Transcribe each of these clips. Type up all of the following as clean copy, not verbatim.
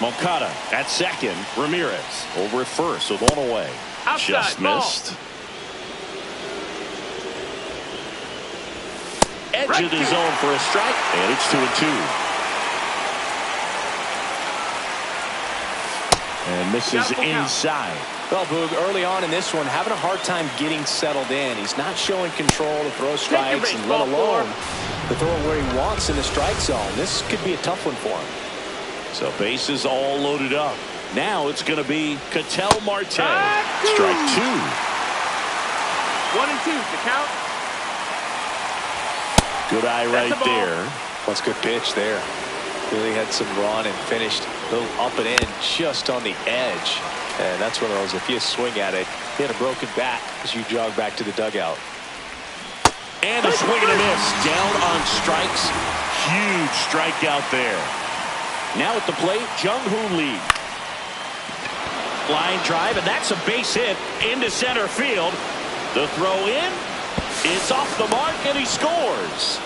Moncada at second. Ramirez over at first with one away. Outside, just missed. Edge of the zone for a strike, and it's 2-2. And misses inside. Well, Boog, early on in this one, having a hard time getting settled in. He's not showing control to throw strikes, and let alone to throw it where he wants in the strike zone. This could be a tough one for him. So bases all loaded up. Now it's going to be Ketel Marte. Strike 2. 1-2 the count. Good eye right there. That's a good pitch there. Really had some run and finished a little up and in just on the edge. And that's one of those, if you swing at it, hit a broken bat as you jog back to the dugout. And a swing and a miss. Down on strikes. Huge strikeout there. Now at the plate, Jung-Hoo Lee. Line drive, and that's a base hit into center field. The throw in. It's off the mark, and he scores.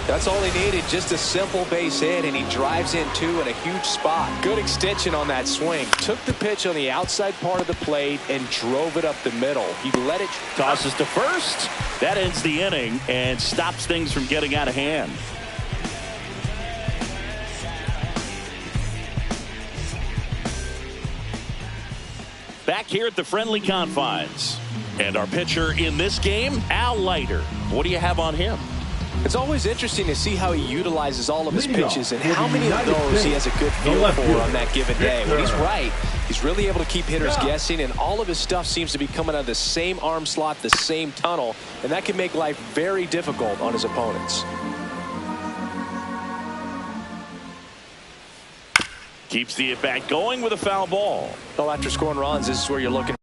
That's all he needed, just a simple base hit, and he drives in two in a huge spot. Good extension on that swing. Took the pitch on the outside part of the plate and drove it up the middle. He let it. Tosses to first. That ends the inning and stops things from getting out of hand. Back here at the friendly confines. And our pitcher in this game, Al Leiter. What do you have on him? It's always interesting to see how he utilizes all of his pitches and how many of those he has a good feel for on that given day. When he's right, he's really able to keep hitters guessing, and all of his stuff seems to be coming out of the same arm slot, the same tunnel, and that can make life very difficult on his opponents. Keeps the at-bat going with a foul ball. Well, after scoring runs, this is where you're looking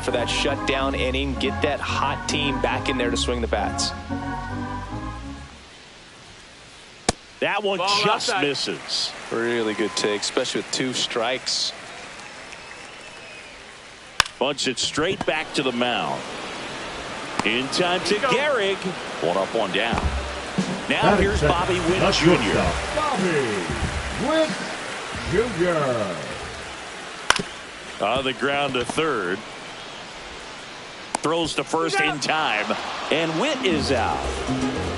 for that shutdown inning, get that hot team back in there to swing the bats. That one just misses. Really good take, especially with 2 strikes. Bunts it straight back to the mound. In time to Gehrig. 1 up, 1 down. Now here's Bobby Witt Jr. Bobby Witt Jr. On the ground to third. Throws to first in time. And Witt is out.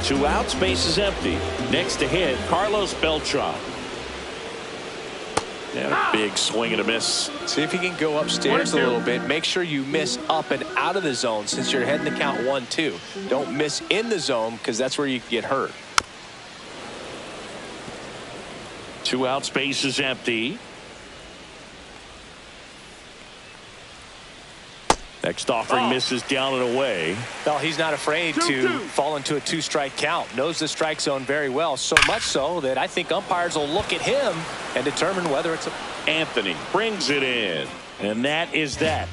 2 outs, base is empty. Next to hit, Carlos Beltran. And a big swing and a miss. See if you can go upstairs a little bit. Make sure you miss up and out of the zone since you're heading to count 1-2. Don't miss in the zone because that's where you get hurt. 2 outs, base is empty. Next offering misses down and away. Well, he's not afraid to fall into a 2-strike count. Knows the strike zone very well, so much so that I think umpires will look at him and determine whether it's a... Anthony brings it in, and that is that.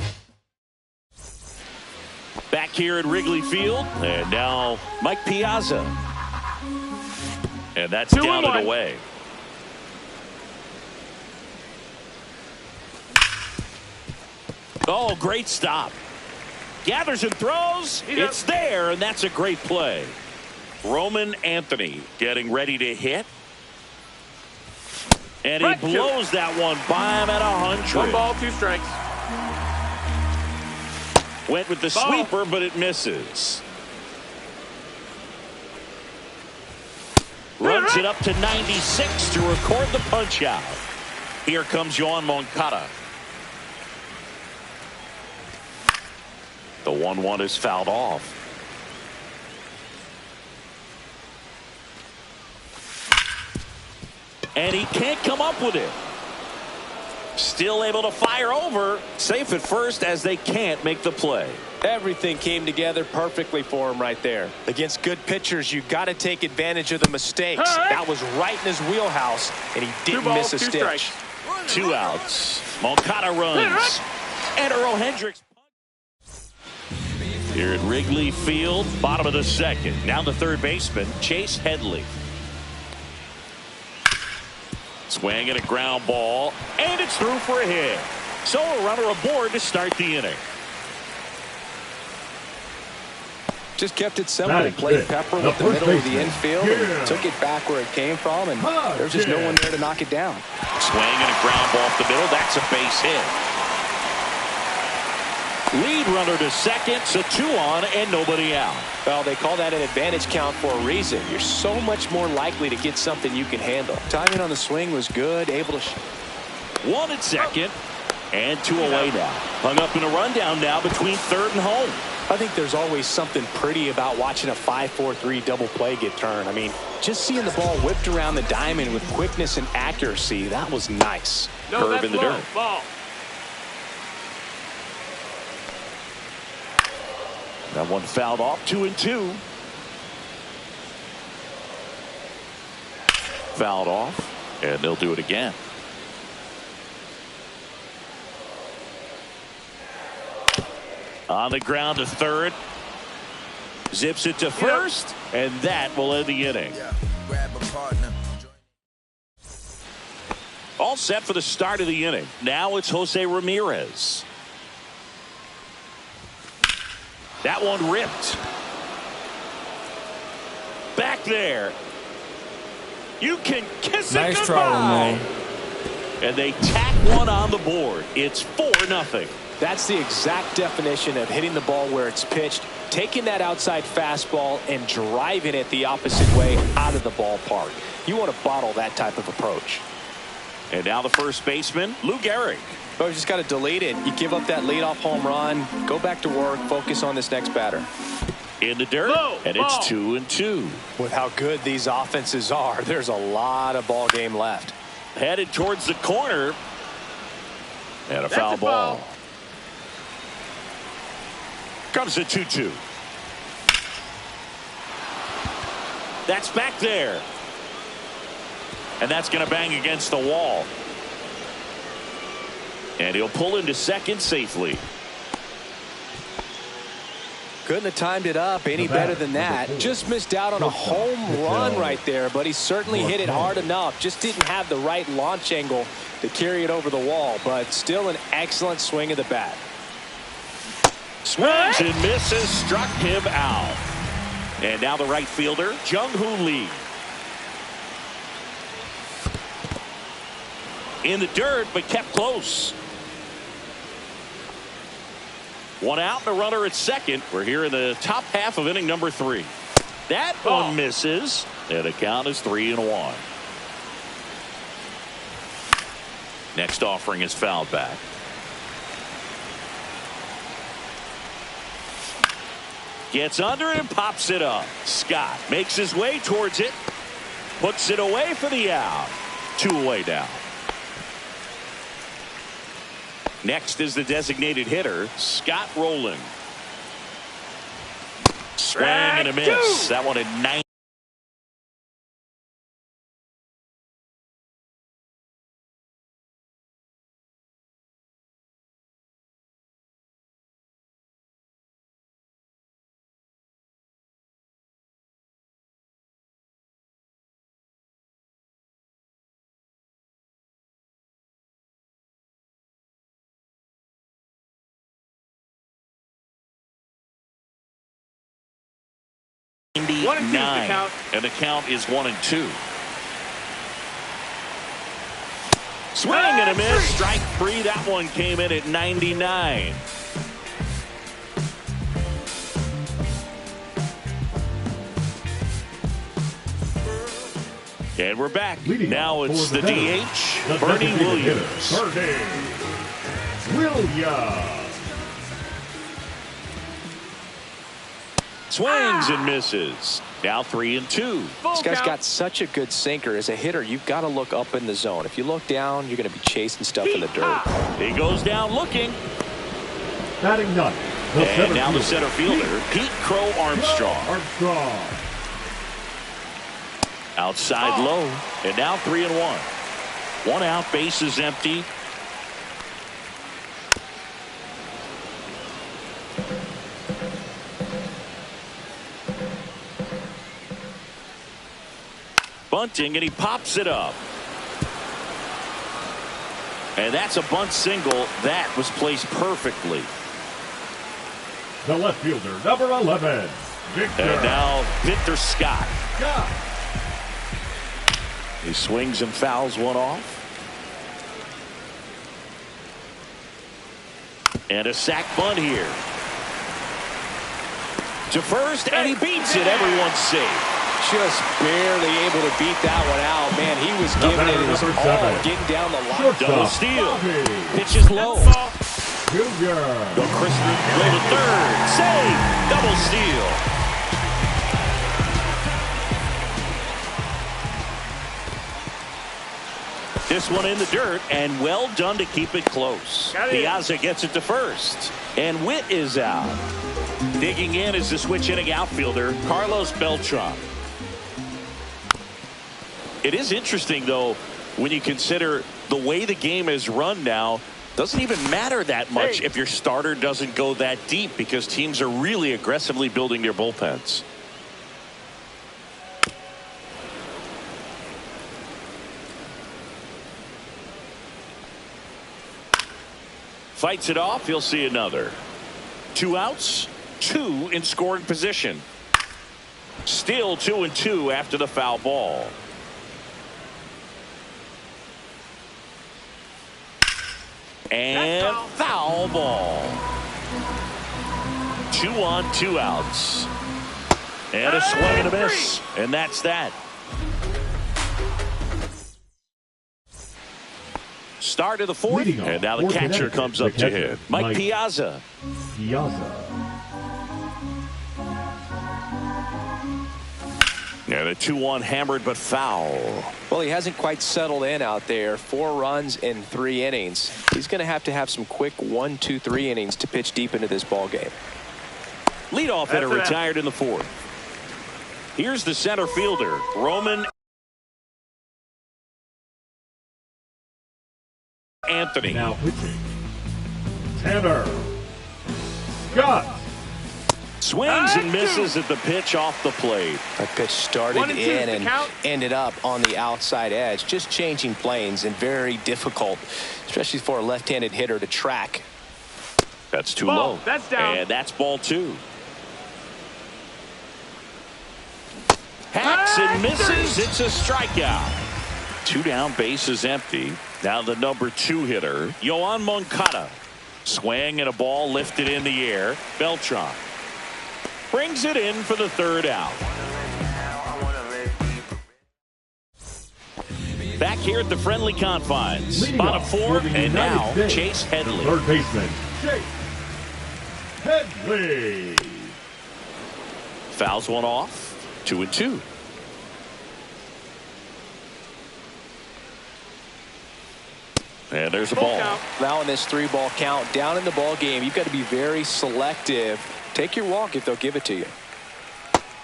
Back here at Wrigley Field, and now Mike Piazza. And that's down and away. Oh, great stop. Gathers and throws. It's there, and that's a great play. Roman Anthony getting ready to hit. And he blows that one by him at 100. 1 ball, 2 strikes. Went with the sweeper, but it misses. Runs it up to 96 to record the punch out. Here comes Yoan Moncada. The 1-1 is fouled off. And he can't come up with it. Still able to fire over. Safe at first as they can't make the play. Everything came together perfectly for him right there. Against good pitchers, you got to take advantage of the mistakes. That was right in his wheelhouse, and he didn't miss a stitch. 2 outs. Moncada runs. And Earl Hendricks. Here at Wrigley Field, bottom of the second. Now the third baseman, Chase Headley. Swing and a ground ball, and it's through for a hit. So a runner aboard to start the inning. Just kept it simple. Played pepper with the middle of the infield and took it back where it came from, and there's just no one there to knock it down. Swing and a ground ball off the middle. That's a base hit. Lead runner to second, so 2 on and nobody out. Well, they call that an advantage count for a reason. You're so much more likely to get something you can handle. Timing on the swing was good, able to... 1 at second, and 2 away now. Hung up in a rundown now between third and home. I think there's always something pretty about watching a 5-4-3 double play get turned. I mean, just seeing the ball whipped around the diamond with quickness and accuracy, that was nice. Curve in the dirt. Ball. That one fouled off. 2-2. Fouled off, and they'll do it again. On the ground to third. Zips it to first, and that will end the inning. All set for the start of the inning. Now it's Jose Ramirez. That one ripped. Back there. You can kiss it Nice goodbye. try, Ramon. And they tack one on the board. It's 4-0. That's the exact definition of hitting the ball where it's pitched, taking that outside fastball and driving it the opposite way out of the ballpark. You want to bottle that type of approach. And now the first baseman, Lou Gehrig. Oh, you just got to delete it. You give up that leadoff home run, go back to work, focus on this next batter. In the dirt, and it's 2-2. With how good these offenses are, there's a lot of ball game left. Headed towards the corner. And a foul ball. Comes the 2-2. That's back there. And that's going to bang against the wall. And he'll pull into second safely. Couldn't have timed it up any better than that. Just missed out on a home run right there, but he certainly hit it hard enough. Just didn't have the right launch angle to carry it over the wall, but still an excellent swing of the bat. Swings and misses, struck him out. And now the right fielder, Jung-Hoo Lee. In the dirt, but kept close. 1 out and a runner at second. We're here in the top half of inning number 3. That one misses, and the count is 3-1. Next offering is fouled back. Gets under it and pops it up. Scott makes his way towards it. Puts it away for the out. 2 away now. Next is the designated hitter, Scott Rowland. Swing and a miss. That one at 9. And the count is 1-2. Swing and a miss. Strike 3. That one came in at 99. And we're back. Now it's the DH, Bernie Williams. Swings and misses. Now 3-2. This guy's got such a good sinker. As a hitter, you've got to look up in the zone. If you look down, you're going to be chasing stuff in the dirt. He goes down looking. Batting ninth. And now the center fielder, Pete Crow Armstrong. Outside low. And now 3-1. 1 out, base is empty. Bunting, and he pops it up. And that's a bunt single. That was placed perfectly. The left fielder, number 11, And now Victor Scott. He swings and fouls one off. And a sack bunt here. To first, and he beats it. Everyone's safe. Just barely able to beat that one out. Man, he was giving it his all, getting down the line. Double steal. Pitch is low. Go Christopher, go to third. Save. Double steal. This one in the dirt, and well done to keep it close. Piazza gets it to first, and Witt is out. Digging in is the switch-hitting outfielder, Carlos Beltran. It is interesting, though, when you consider the way the game is run now. Doesn't even matter that much if your starter doesn't go that deep, because teams are really aggressively building their bullpens. Fights it off. He'll see another. 2 outs, 2 in scoring position. Still 2-2 after the foul ball. And foul ball. 2 on, 2 outs. And a swing and a miss. And that's that. Start of the 4th. And now the catcher comes up to hit. Mike Piazza. And a 2-1 hammered but foul. Well, he hasn't quite settled in out there. 4 runs in 3 innings. He's going to have some quick 1, 2, 3 innings to pitch deep into this ball game. Leadoff hitter retired in the 4th. Here's the center fielder, Roman Anthony. Now pitching, Tanner Scott. Swings and misses at the pitch off the plate. That pitch started in and ended up on the outside edge. Just changing planes, and very difficult, especially for a left-handed hitter to track. That's too low. That's down. And that's ball 2. Hacks and misses. It's a strikeout. 2 down, bases empty. Now the number 2 hitter, Yoan Moncada. Swing and a ball lifted in the air. Beltran brings it in for the 3rd out. Back here at the friendly confines. Bottom 4, and now Chase Headley. Third baseman, Chase Headley. Fouls one off. 2-2. And there's a ball. Now in this 3-ball count, down in the ball game, you've got to be very selective. Take your walk if they'll give it to you.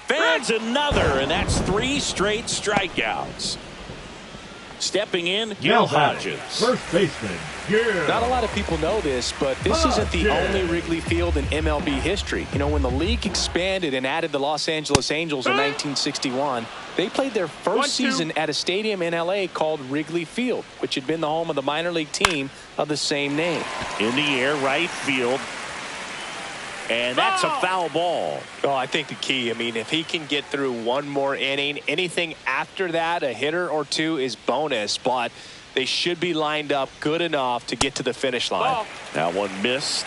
Fans another, and that's 3 straight strikeouts. Stepping in, Gil Hodges. First baseman, Gil. Not a lot of people know this, but this isn't the only Wrigley Field in MLB history. You know, when the league expanded and added the Los Angeles Angels in 1961, they played their first season at a stadium in L.A. called Wrigley Field, which had been the home of the minor league team of the same name. In the air, right field. And that's a foul ball. Oh, I think the key, I mean, if he can get through 1 more inning, anything after that, a hitter or 2 is bonus, but they should be lined up good enough to get to the finish line. That one missed.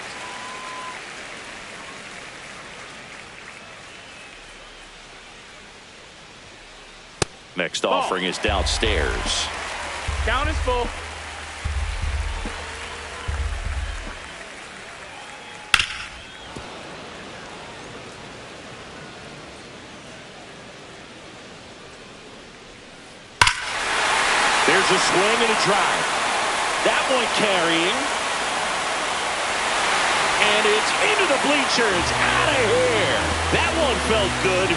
Next offering is downstairs. Count is full. There's a swing and a drive. That one carrying. And it's into the bleachers. Out of here. That one felt good.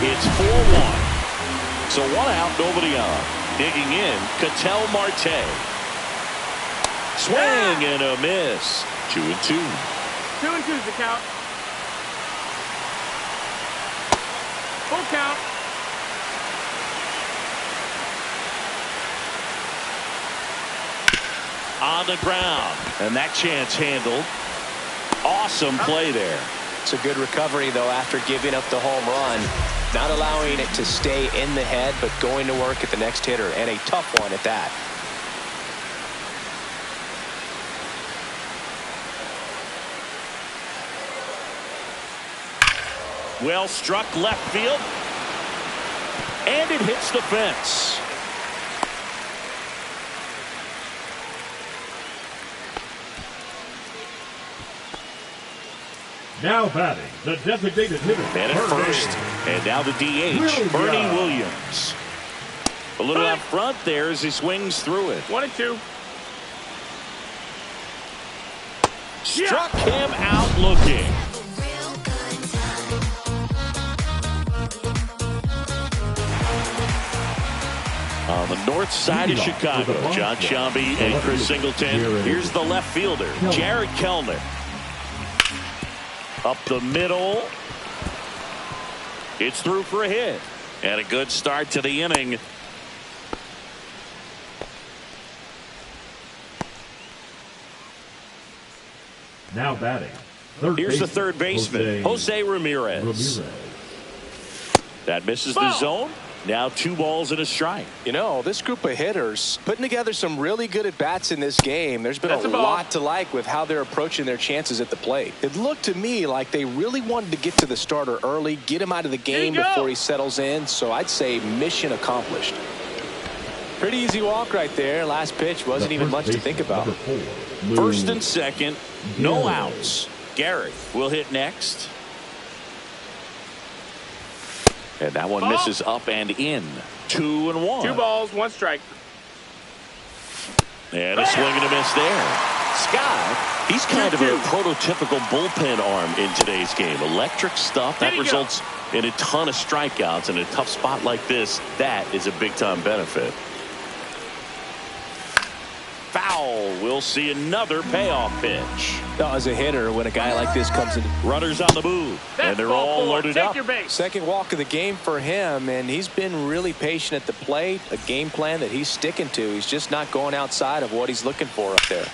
It's 4-1. So 1 out, nobody on. Digging in, Ketel Marte. Swing and a miss. 2-2. 2-2 is the count. Full count. On the ground, and that chance handled. Awesome play there. It's a good recovery, though, after giving up the home run. Not allowing it to stay in the head, but going to work at the next hitter, and a tough one at that. Well struck left field. And it hits the fence. Now batting, the designated hitter. And at first, and now the DH, Bernie Williams. A little out front there as he swings through it. 1-2. Struck him out looking. On the north side of Chicago, John Shelby and Chris Singleton. Here's the left fielder, Jared Kellner. Up the middle. It's through for a hit. And a good start to the inning. Now batting. Here's the third baseman, Jose Ramirez. That misses the zone. Now 2 balls and a strike. You know, this group of hitters putting together some really good at-bats in this game. There's been a lot to like with how they're approaching their chances at the plate. It looked to me like they really wanted to get to the starter early, get him out of the game before he settles in. So I'd say mission accomplished. Pretty easy walk right there. Last pitch wasn't even much to think about. First and second, no outs. Garrett will hit next. And that one misses up and in. 2-1. 2 balls, 1 strike. And a swing and a miss there. Scott, he's kind of a prototypical bullpen arm in today's game. Electric stuff that results in a ton of strikeouts. In a tough spot like this, that is a big-time benefit. Foul. We'll see another payoff pitch. Now, as a hitter, when a guy like this comes in, runners on the move, and they're all loaded up. Second walk of the game for him, and he's been really patient at the plate. A game plan that he's sticking to. He's just not going outside of what he's looking for up there.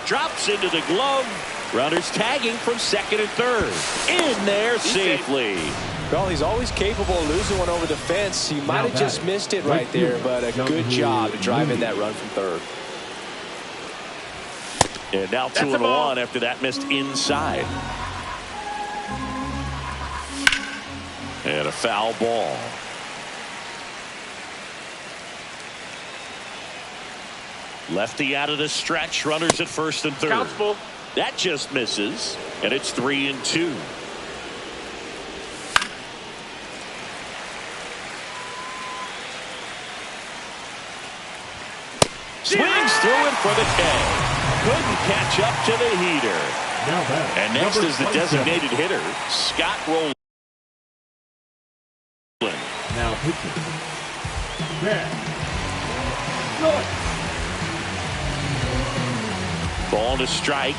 Drops into the glove. Runners tagging from second and third. In there safely. Well, he's always capable of losing one over the fence. He might have just missed it right there, but a good job to drive in that run from third. And now 2-1 after that missed inside. And a foul ball. Lefty out of the stretch. Runners at first and third. Count's full. That just misses. And it's 3-2. Swings through it for the K. Couldn't catch up to the heater. And next is the designated hitter, Scott Rowland. Now pitching. Ball to strike.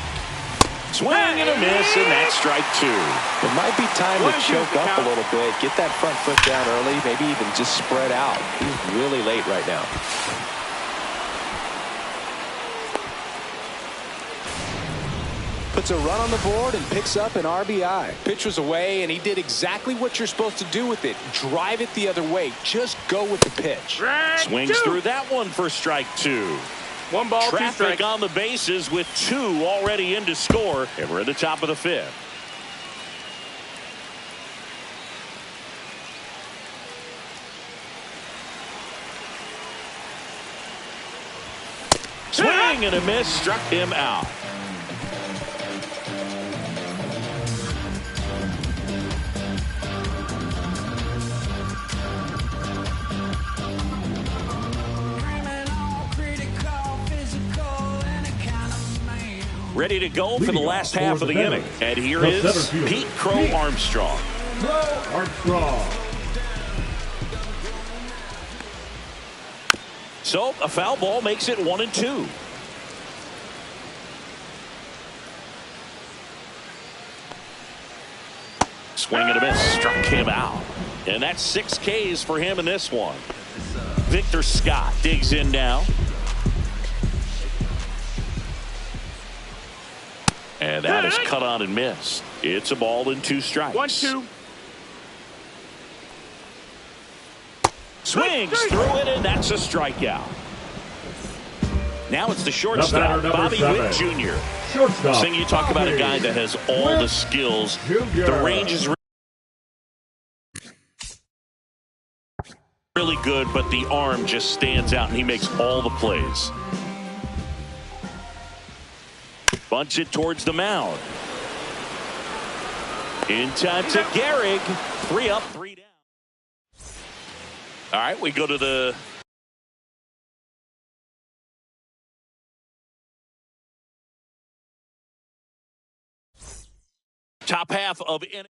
Swing and a miss, and that's strike 2. It might be time to choke up a little bit, get that front foot down early, maybe even just spread out. He's really late right now. Puts a run on the board and picks up an RBI. Pitch was away, and he did exactly what you're supposed to do with it. Drive it the other way. Just go with the pitch. Swings through that one for strike 2. 1 ball, 2 strikes. Traffic on the bases with 2 already in to score. And we're at the top of the 5th. Swing and a miss, struck him out. Ready to go for the last half of the inning. And here is Pete Crow Armstrong. So a foul ball makes it 1-2. Swing and a miss, struck him out. And that's 6 Ks for him in this one. Victor Scott digs in now. And that is cut on and missed. It's a ball and 2 strikes. 1-2. Swings through it, and that's a strikeout. Now it's the shortstop, Bobby 7. Witt Jr. Shortstop. Seeing you talk about a guy that has all the skills. Jr. The range is really good, but the arm just stands out, and he makes all the plays. Bunts it towards the mound. In time to Gehrig. 3 up, 3 down. All right, we go to the top half of inning.